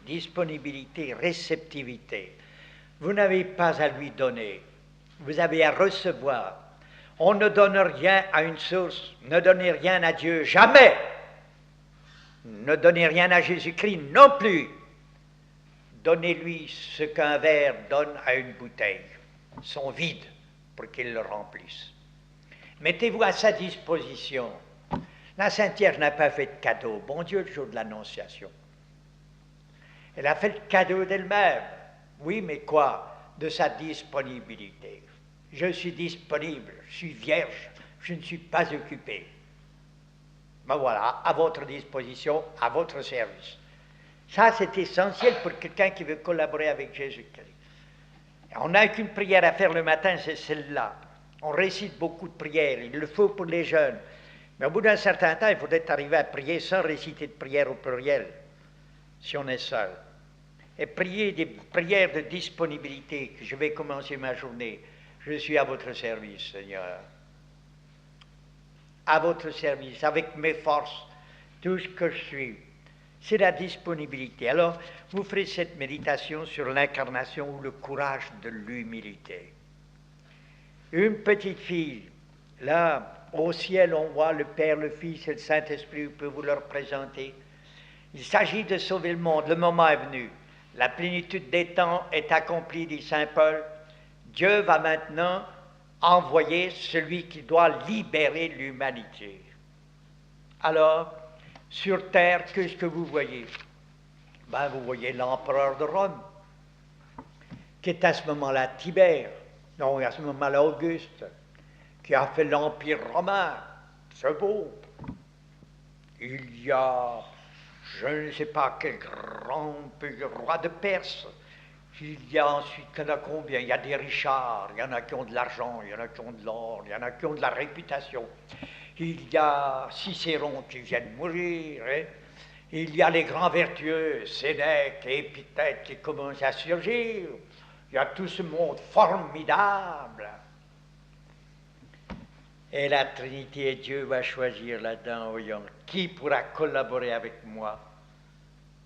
Disponibilité, réceptivité. Vous n'avez pas à lui donner, vous avez à recevoir. On ne donne rien à une source, ne donnez rien à Dieu, jamais. Ne donnez rien à Jésus-Christ non plus. Donnez-lui ce qu'un verre donne à une bouteille, son vide, pour qu'il le remplisse. Mettez-vous à sa disposition. La Sainte Vierge n'a pas fait de cadeau, bon Dieu, le jour de l'Annonciation. Elle a fait le cadeau d'elle-même. Oui, mais quoi? De sa disponibilité. Je suis disponible, je suis vierge, je ne suis pas occupé. Ben voilà, à votre disposition, à votre service. Ça, c'est essentiel pour quelqu'un qui veut collaborer avec Jésus-Christ. On n'a qu'une prière à faire le matin, c'est celle-là. On récite beaucoup de prières, il le faut pour les jeunes. Mais au bout d'un certain temps, il faudrait arriver à prier sans réciter de prière au pluriel, si on est seul. Et prier des prières de disponibilité, que je vais commencer ma journée. Je suis à votre service, Seigneur. À votre service, avec mes forces, tout ce que je suis. C'est la disponibilité. Alors, vous ferez cette méditation sur l'incarnation ou le courage de l'humilité. Une petite fille, là, au ciel, on voit le Père, le Fils et le Saint-Esprit, vous pouvez vous le représenter. Il s'agit de sauver le monde, le moment est venu. La plénitude des temps est accomplie, dit saint Paul. Dieu va maintenant envoyer celui qui doit libérer l'humanité. Alors, sur terre, qu'est-ce que vous voyez? Ben, vous voyez l'empereur de Rome, qui est à ce moment-là Tibère, non, à ce moment-là Auguste, qui a fait l'Empire romain. C'est beau. Il y a, je ne sais pas quel grand roi de Perse. Il y a ensuite, il y en a combien? Il y a des Richards, il y en a qui ont de l'argent, il y en a qui ont de l'or, il y en a qui ont de la réputation. Il y a Cicéron qui vient de mourir, hein? Il y a les grands vertueux, Sénèque et Épithète qui commencent à surgir. Il y a tout ce monde formidable. Et la Trinité et Dieu va choisir là-dedans, voyons, qui pourra collaborer avec moi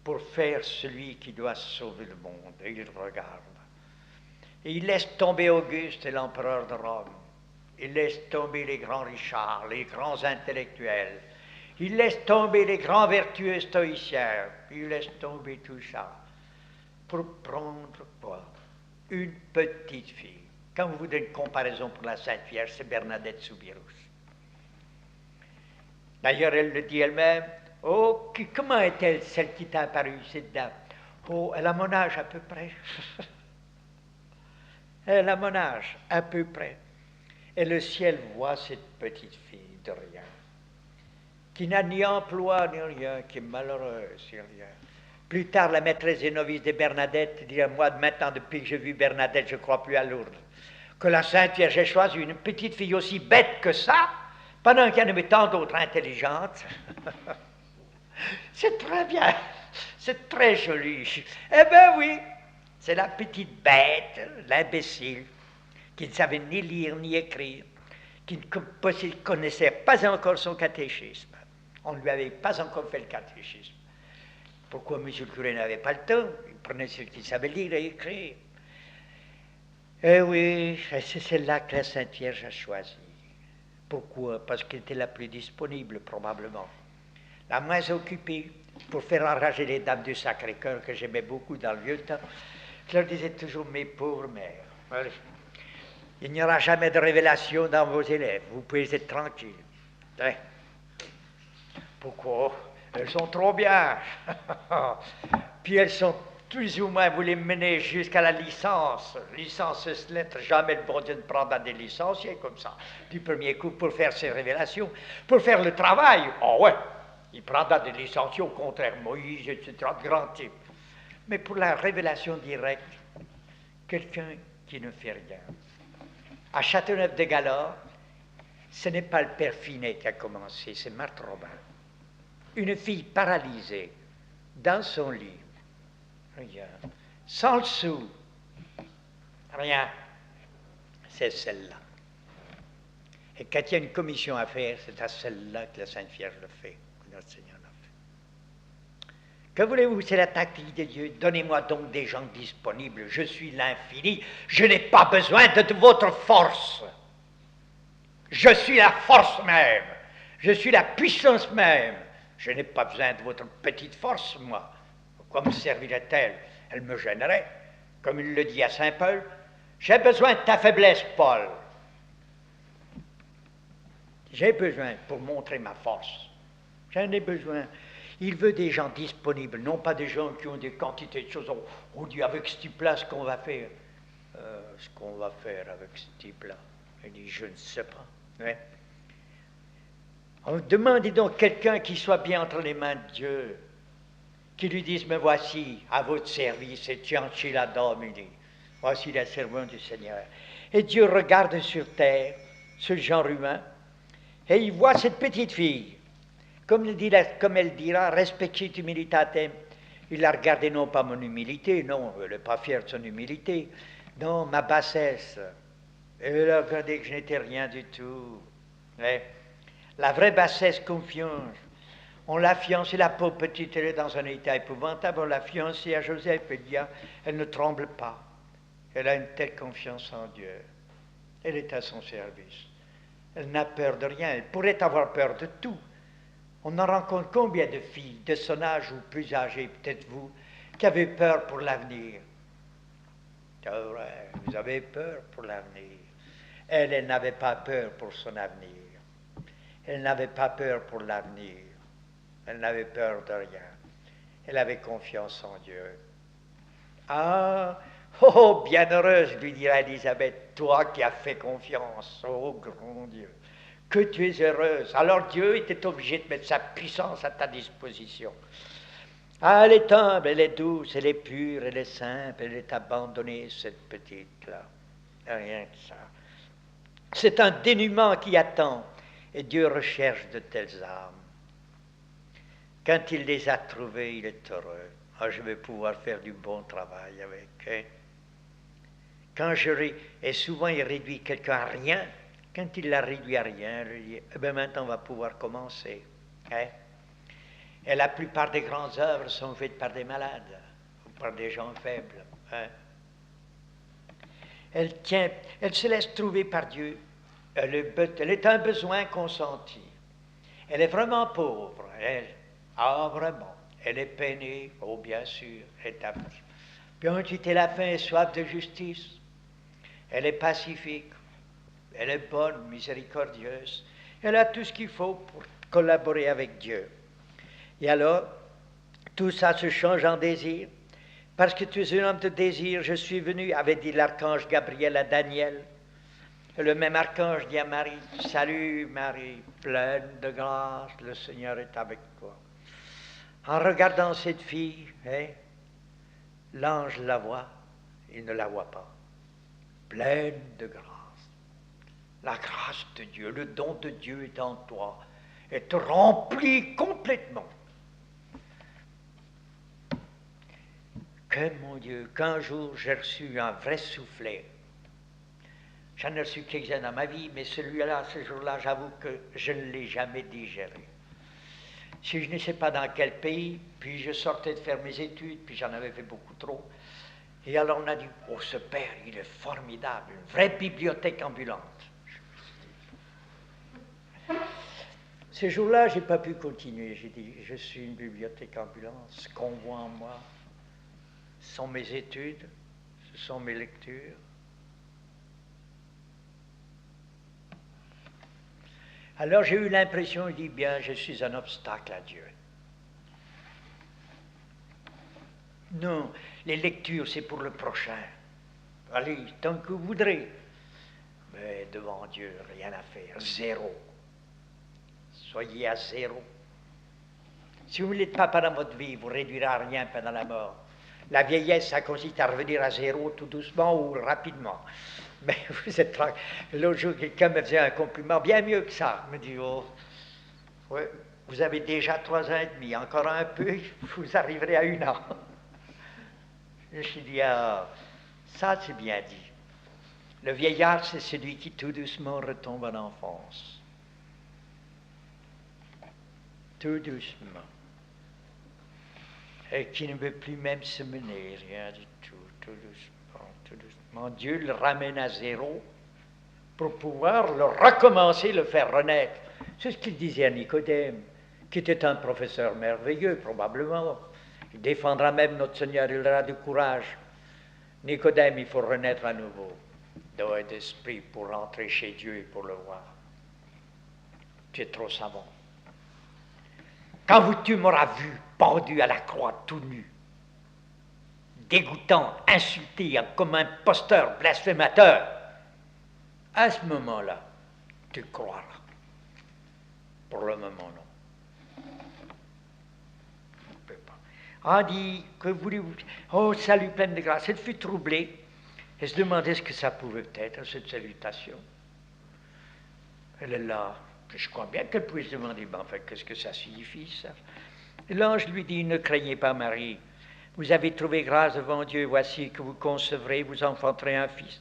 pour faire celui qui doit sauver le monde. Et il regarde. Et il laisse tomber Auguste et l'empereur de Rome. Il laisse tomber les grands Richards, les grands intellectuels. Il laisse tomber les grands vertueux stoïciens. Il laisse tomber tout ça pour prendre quoi? Une petite fille. Quand vous voulez une comparaison pour la Sainte Vierge, c'est Bernadette Soubirous. D'ailleurs, elle le dit elle-même. Oh, comment est-elle, celle qui t'a apparu, cette dame? Oh, elle a mon âge à peu près. Elle a mon âge à peu près. Et le ciel voit cette petite fille de rien, qui n'a ni emploi ni rien, qui est malheureuse, ni rien. Plus tard, la maîtresse des novices de Bernadette dit à moi, maintenant, depuis que j'ai vu Bernadette, je ne crois plus à Lourdes. Que la Sainte Vierge ait choisi une petite fille aussi bête que ça, pendant qu'il y en avait tant d'autres intelligentes. C'est très bien, c'est très joli. Eh bien oui, c'est la petite bête, l'imbécile, qui ne savait ni lire ni écrire, qui ne connaissait pas encore son catéchisme. On ne lui avait pas encore fait le catéchisme. Pourquoi M. le curé n'avait pas le temps? Il prenait ceux qui savaient lire et écrire. Eh oui, c'est celle-là que la Sainte Vierge a choisie. Pourquoi? Parce qu'elle était la plus disponible, probablement. La moins occupée. pour faire enrager les dames du Sacré-Cœur que j'aimais beaucoup dans le vieux temps. Je leur disais toujours, mes pauvres mères, il n'y aura jamais de révélation dans vos élèves, vous pouvez être tranquilles. Hein? Pourquoi? Elles sont trop bien. Puis elles sont plus ou moins, vous les menez jusqu'à la licence. Licence lettre, jamais le bon Dieu ne prendra des licenciés comme ça, du premier coup, pour faire ses révélations. Pour faire le travail, oh ouais, il prendra des licenciés, au contraire, Moïse, etc., grand type. Mais pour la révélation directe, quelqu'un qui ne fait rien. À Châteauneuf-de-Galard, ce n'est pas le père Finet qui a commencé, c'est Marthe Robin. Une fille paralysée, dans son lit, rien, sans le sou, rien, c'est celle-là. Et quand il y a une commission à faire, c'est à celle-là que la Sainte Vierge le fait, que notre Seigneur l'a fait. Que voulez-vous, c'est la tactique de Dieu. Donnez-moi donc des gens disponibles, je suis l'infini, je n'ai pas besoin de votre force. Je suis la force même, je suis la puissance même. Je n'ai pas besoin de votre petite force, moi. Pourquoi me servirait-elle? Elle me gênerait. Comme il le dit à Saint Paul, j'ai besoin de ta faiblesse, Paul. J'ai besoin pour montrer ma force. J'en ai besoin. Il veut des gens disponibles, non pas des gens qui ont des quantités de choses. On dit avec ce type-là, ce qu'on va faire. Ce qu'on va faire avec ce type-là. Il dit, je ne sais pas. Ouais. On demande donc quelqu'un qui soit bien entre les mains de Dieu, qui lui dise, me voici, à votre service, et Tianchi la Domini. Voici la servante du Seigneur. Et Dieu regarde sur terre, ce genre humain, et il voit cette petite fille. Comme elle dira, respectit humilitatem. Il a regardé non pas mon humilité, non, elle n'est pas fière de son humilité, non, ma bassesse. Elle a regardé que je n'étais rien du tout. Ouais. La vraie bassesse confiance. On l'a fiancée, la pauvre petite, elle est dans un état épouvantable, on l'a fiancée à Joseph, elle ne tremble pas. Elle a une telle confiance en Dieu. Elle est à son service. Elle n'a peur de rien, elle pourrait avoir peur de tout. On en rencontre combien de filles de son âge ou plus âgées, peut-être vous, qui avez peur pour l'avenir. C'est vrai, vous avez peur pour l'avenir. Elle n'avait pas peur pour son avenir. Elle n'avait pas peur pour l'avenir. Elle n'avait peur de rien. Elle avait confiance en Dieu. Ah, oh, bienheureuse, lui dira Élisabeth, toi qui as fait confiance, oh grand Dieu, que tu es heureuse. Alors Dieu était obligé de mettre sa puissance à ta disposition. Ah, elle est humble, elle est douce, elle est pure, elle est simple, elle est abandonnée, cette petite-là. Rien que ça. C'est un dénûment qui attend. Et Dieu recherche de telles âmes. Quand il les a trouvées, il est heureux. Ah, je vais pouvoir faire du bon travail avec. Hein? Et souvent il réduit quelqu'un à rien. Quand il l'a réduit à rien, il lui dit, eh bien maintenant on va pouvoir commencer. Hein? Et la plupart des grandes œuvres sont faites par des malades, ou par des gens faibles. Hein? Elle se laisse trouver par Dieu. Elle est un besoin consenti. Elle est vraiment pauvre, elle. Ah, vraiment. Elle est peinée, oh, bien sûr, elle est affligée. Puis ensuite, elle a faim et soif de justice. Elle est pacifique. Elle est bonne, miséricordieuse. Elle a tout ce qu'il faut pour collaborer avec Dieu. Et alors, tout ça se change en désir. Parce que tu es un homme de désir, je suis venu, avait dit l'archange Gabriel à Daniel. Le même archange dit à Marie, salut Marie, pleine de grâce, le Seigneur est avec toi. En regardant cette fille, hein, l'ange la voit, il ne la voit pas. Pleine de grâce. La grâce de Dieu, le don de Dieu est en toi, et te remplit complètement. Que mon Dieu, qu'un jour j'ai reçu un vrai soufflet. J'en ai reçu quelques-uns dans ma vie, mais celui-là, ce jour-là, j'avoue que je ne l'ai jamais digéré. Si je ne sais pas dans quel pays, puis je sortais de faire mes études, puis j'en avais fait beaucoup trop. Et alors on a dit, oh ce père, il est formidable, une vraie bibliothèque ambulante. Ce jour-là, je n'ai pas pu continuer. J'ai dit, je suis une bibliothèque ambulante. Ce qu'on voit en moi, ce sont mes études, ce sont mes lectures. Alors j'ai eu l'impression, il dit, bien, je suis un obstacle à Dieu. Non, les lectures, c'est pour le prochain. Allez, tant que vous voudrez. Mais devant Dieu, rien à faire, zéro. Soyez à zéro. Si vous ne l'êtes pas pendant votre vie, vous ne réduirez à rien pendant la mort. La vieillesse, ça consiste à revenir à zéro tout doucement ou rapidement. Mais vous êtes tranquille. L'autre jour, quelqu'un me faisait un compliment, bien mieux que ça. Il me dit, oh, ouais, vous avez déjà 3 ans et demi, encore un peu, vous arriverez à 1 an. Je me suis dit, ah, ça c'est bien dit. Le vieillard, c'est celui qui tout doucement retombe en enfance. Tout doucement. Et qui ne veut plus même se mener, rien du tout, tout doucement, tout doucement. Dieu le ramène à zéro pour pouvoir le recommencer, le faire renaître. C'est ce qu'il disait à Nicodème, qui était un professeur merveilleux, probablement. Il défendra même notre Seigneur, il aura du courage. Nicodème, il faut renaître à nouveau, d'eau et d'esprit, pour rentrer chez Dieu et pour le voir. Tu es trop savant. Quand tu m'auras vu pendu à la croix tout nu, dégoûtant, insulté comme un imposteur, blasphémateur, à ce moment-là, tu croiras. Pour le moment, non. On ne peut pas. Ah, dit, que voulez-vous? Oh, salut plein de grâce. Elle fut troublée et se demandait ce que ça pouvait être, cette salutation. Elle est là. Je crois bien qu'elle puisse se demander, ben, enfin, qu'est-ce que ça signifie, ça? Et l'ange lui dit, ne craignez pas, Marie. Vous avez trouvé grâce devant Dieu. Voici que vous concevrez, vous enfanterez un fils.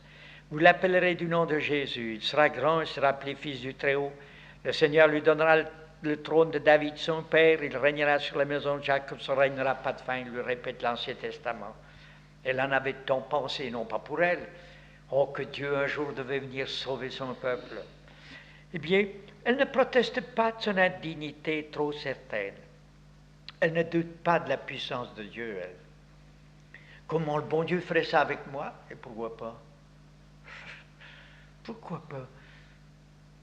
Vous l'appellerez du nom de Jésus. Il sera grand, il sera appelé fils du Très-Haut. Le Seigneur lui donnera le trône de David, son père. Il régnera sur la maison de Jacob. Son règne n'aura pas de fin. Il lui répète l'Ancien Testament. Elle en avait tant pensé, non pas pour elle. Oh, que Dieu un jour devait venir sauver son peuple. Eh bien, elle ne proteste pas de son indignité trop certaine. Elle ne doute pas de la puissance de Dieu, elle. Comment le bon Dieu ferait ça avec moi? Et pourquoi pas? Pourquoi pas?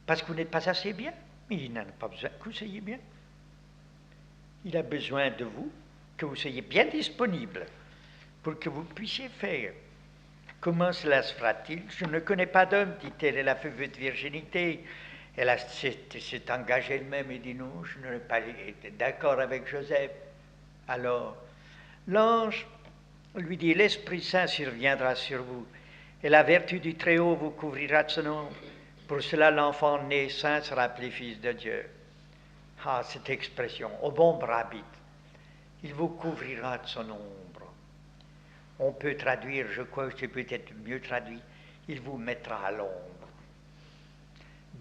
Parce que vous n'êtes pas assez bien. Mais il n'en a pas besoin que vous soyez bien. Il a besoin de vous, que vous soyez bien disponible pour que vous puissiez faire. Comment cela se fera-t-il? Je ne connais pas d'homme, dit-elle. Elle a fait vœu de virginité. Elle s'est engagée elle-même et dit non, je n'aurais pas été d'accord avec Joseph. Alors, l'ange lui dit, l'Esprit Saint surviendra sur vous, et la vertu du Très-Haut vous couvrira de son ombre. Pour cela, l'enfant né saint sera appelé fils de Dieu. Ah, cette expression, au bon brabit, il vous couvrira de son ombre. On peut traduire, je crois que c'est peut-être mieux traduit, il vous mettra à l'ombre.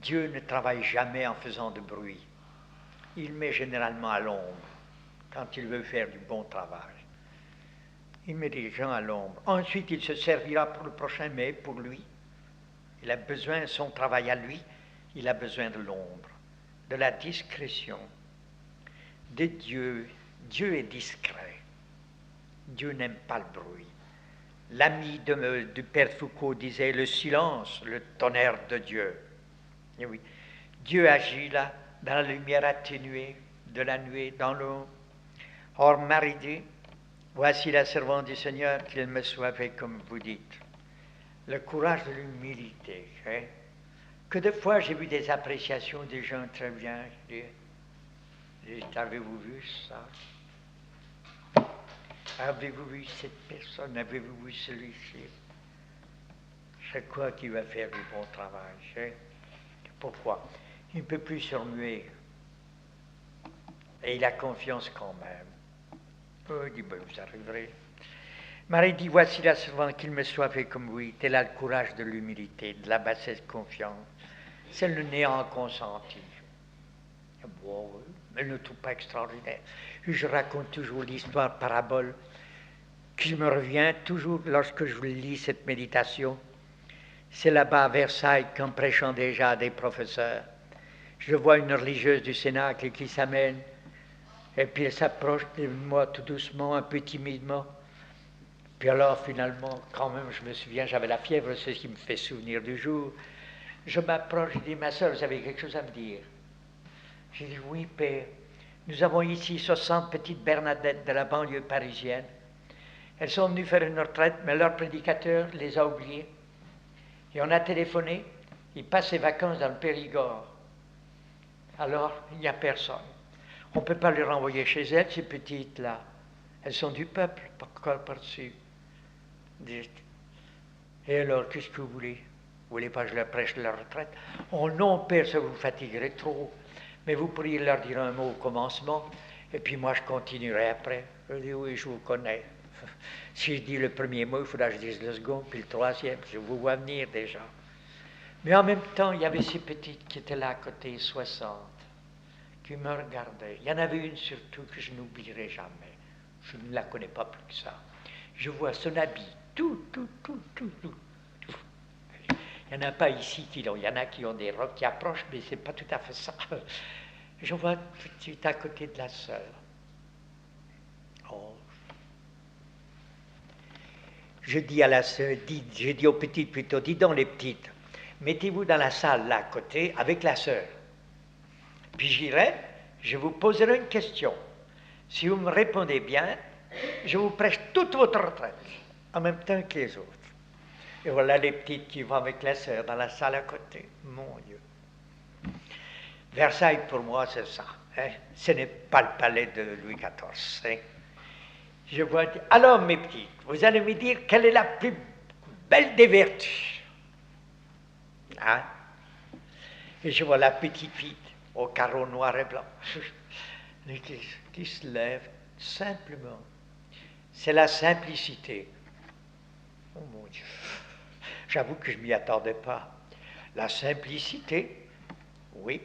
Dieu ne travaille jamais en faisant de bruit. Il met généralement à l'ombre quand il veut faire du bon travail. Il met les gens à l'ombre. Ensuite, il se servira pour le prochain, mais pour lui. Il a besoin de son travail à lui. Il a besoin de l'ombre, de la discrétion, de Dieu. Dieu est discret. Dieu n'aime pas le bruit. L'ami du Père Foucault disait le silence, le tonnerre de Dieu. Et oui, Dieu agit là, dans la lumière atténuée de la nuée, dans l'eau. Or, Marie dit, voici la servante du Seigneur, qu'il me soit fait comme vous dites. Le courage de l'humilité. Hein? Que de fois j'ai vu des appréciations des gens très bien. Avez-vous vu ça? Avez-vous vu cette personne? Avez-vous vu celui-ci? Je crois qu'il va faire du bon travail. Hein? Pourquoi? Il ne peut plus se remuer. Et il a confiance quand même. Oh, il dit, ben, vous arriverez. Marie dit, voici la servante, qu'il me soit fait comme vous. Elle a le courage de l'humilité, de la bassesse de confiance. C'est le néant consenti. Bon, elle ne trouve pas extraordinaire. Je raconte toujours l'histoire parabole qui me revient toujours lorsque je lis cette méditation. C'est là-bas à Versailles qu'en prêchant déjà à des professeurs, Je vois une religieuse du Cénacle qui s'amène, et puis elle s'approche de moi tout doucement, un peu timidement. Puis alors, finalement, quand même, je me souviens, j'avais la fièvre, c'est ce qui me fait souvenir du jour. Je m'approche, je dis, ma soeur, vous avez quelque chose à me dire? J'ai dit, oui, père. Nous avons ici 60 petites Bernadettes de la banlieue parisienne. Elles sont venues faire une retraite, mais leur prédicateur les a oubliées. Et on a téléphoné, il passe ses vacances dans le Périgord. Alors, il n'y a personne. On ne peut pas les renvoyer chez elles, ces petites-là. Elles sont du peuple, par-dessus. Et alors, qu'est-ce que vous voulez? Vous voulez pas que je leur prêche leur retraite? Oh non, père, ça vous fatiguerait trop. Mais vous pourriez leur dire un mot au commencement, et puis moi je continuerai après. Je dis oui, je vous connais. Si je dis le premier mot, il faudra que je dise le second, puis le troisième. Je vous vois venir déjà. Mais en même temps, il y avait ces petites qui étaient là à côté, 60, qui me regardaient. Il y en avait une surtout que je n'oublierai jamais. Je ne la connais pas plus que ça. Je vois son habit, tout. Il n'y en a pas ici qui l'ont. Il y en a qui ont des robes qui approchent, mais ce n'est pas tout à fait ça. Je vois tout de suite à côté de la sœur. Oh. Je dis à la sœur, je dis aux petites plutôt, dis donc les petites, mettez-vous dans la salle là à côté avec la sœur. Puis j'irai, je vous poserai une question. Si vous me répondez bien, je vous prêche toute votre retraite, en même temps que les autres. Et voilà les petites qui vont avec la sœur dans la salle à côté. Mon Dieu. Versailles, pour moi, c'est ça. Hein? Ce n'est pas le palais de Louis XIV. Hein? Je vois, alors mes petites, vous allez me dire quelle est la plus belle des vertus. Hein? Et je vois la petite fille au carreau noir et blanc qui se lève simplement. C'est la simplicité. Oh mon Dieu. J'avoue que je ne m'y attendais pas. La simplicité, oui.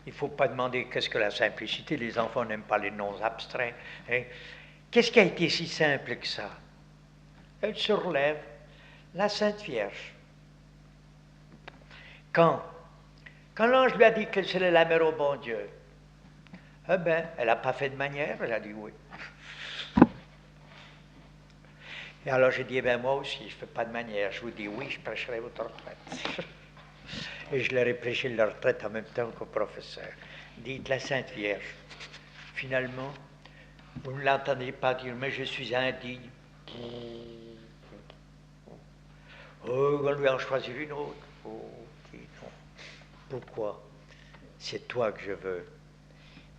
Il ne faut pas demander qu'est-ce que la simplicité. Les enfants n'aiment pas les noms abstraits. Hein. Qu'est-ce qui a été si simple que ça? Elle se relève, la Sainte Vierge. Quand l'ange lui a dit qu'elle serait la mère au bon Dieu, eh bien, elle n'a pas fait de manière, elle a dit oui. Et alors j'ai dit, eh bien moi aussi, je ne fais pas de manière. Je vous dis oui, je prêcherai votre retraite. Et je leur ai prêché leur retraite en même temps qu'au professeur. Dites la Sainte Vierge. Finalement, vous ne l'entendez pas dire, mais je suis indigne. Oh, on lui en choisir une autre. Oh, non. Pourquoi? C'est toi que je veux.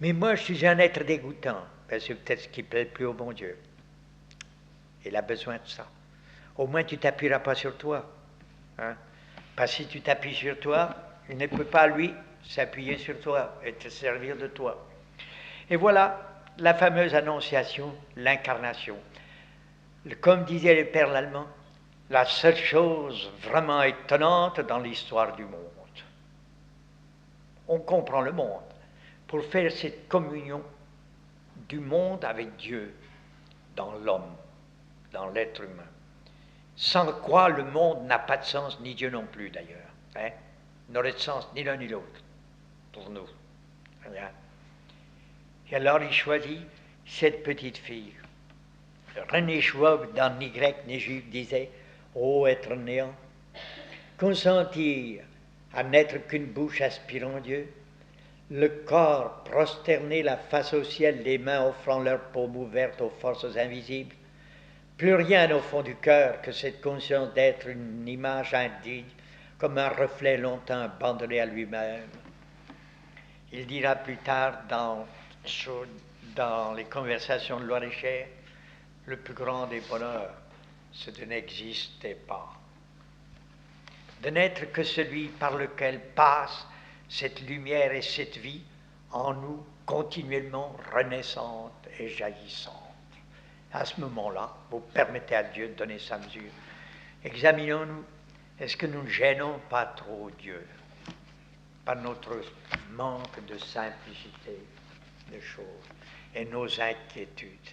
Mais moi, je suis un être dégoûtant. Ben, c'est peut-être ce qui plaît le plus au bon Dieu. Il a besoin de ça. Au moins, tu ne t'appuieras pas sur toi. Hein? Parce que si tu t'appuies sur toi, il ne peut pas, lui, s'appuyer sur toi et te servir de toi. Et voilà la fameuse annonciation, l'incarnation. Comme disait le père l'Allemand, la seule chose vraiment étonnante dans l'histoire du monde. On comprend le monde pour faire cette communion du monde avec Dieu dans l'homme, dans l'être humain. Sans quoi le monde n'a pas de sens, ni Dieu non plus d'ailleurs. Hein? N'aurait de sens ni l'un ni l'autre pour nous. Rien. Et alors il choisit cette petite fille. René Schwab, dans Ni grec ni juif, disait « Ô être néant, consentir à n'être qu'une bouche aspirant Dieu, le corps prosterné, la face au ciel, les mains offrant leur paume ouverte aux forces invisibles, plus rien au fond du cœur que cette conscience d'être une image indigne, comme un reflet longtemps abandonné à lui-même. » Il dira plus tard dans les conversations de Loir-et-Cher, le plus grand des bonheurs, c'est de n'exister pas. De n'être que celui par lequel passe cette lumière et cette vie en nous continuellement renaissante et jaillissante. À ce moment-là, vous permettez à Dieu de donner sa mesure. Examinons-nous, est-ce que nous ne gênons pas trop Dieu par notre manque de simplicité de choses et nos inquiétudes?